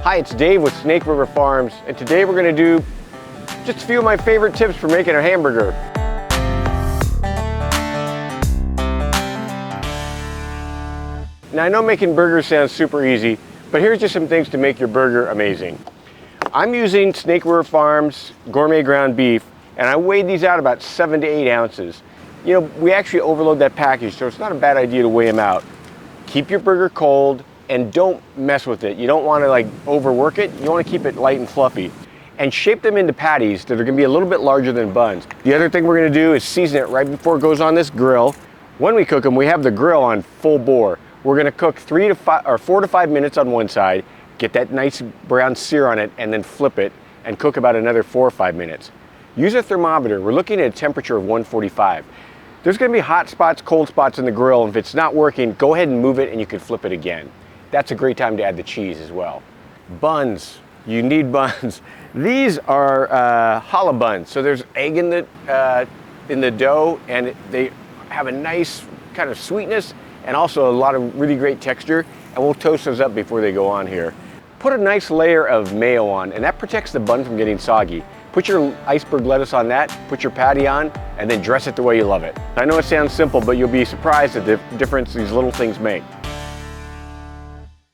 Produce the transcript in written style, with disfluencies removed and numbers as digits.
Hi, it's Dave with Snake River Farms, and today we're going to do just a few of my favorite tips for making a hamburger. Now I know making burgers sounds super easy, but here's just some things to make your burger amazing. I'm using Snake River Farms gourmet ground beef, and I weighed these out about 7 to 8 ounces. You know, we actually overload that package, so it's not a bad idea to weigh them out. Keep your burger cold and don't mess with it. You don't want to like overwork it. You want to keep it light and fluffy. And shape them into patties that are going to be a little bit larger than buns. The other thing we're going to do is season it right before it goes on this grill. When we cook them, we have the grill on full bore. We're going to cook 4 to 5 minutes on one side, get that nice brown sear on it, and then flip it and cook about another 4 or 5 minutes. Use a thermometer. We're looking at a temperature of 145. There's going to be hot spots, cold spots in the grill, and if it's not working, go ahead and move it and you can flip it again. That's a great time to add the cheese as well. Buns. You need buns. These are challah buns. So there's egg in the dough, and they have a nice kind of sweetness and also a lot of really great texture. And we'll toast those up before they go on here. Put a nice layer of mayo on, and that protects the bun from getting soggy. Put your iceberg lettuce on that, put your patty on, and then dress it the way you love it. I know it sounds simple, but you'll be surprised at the difference these little things make.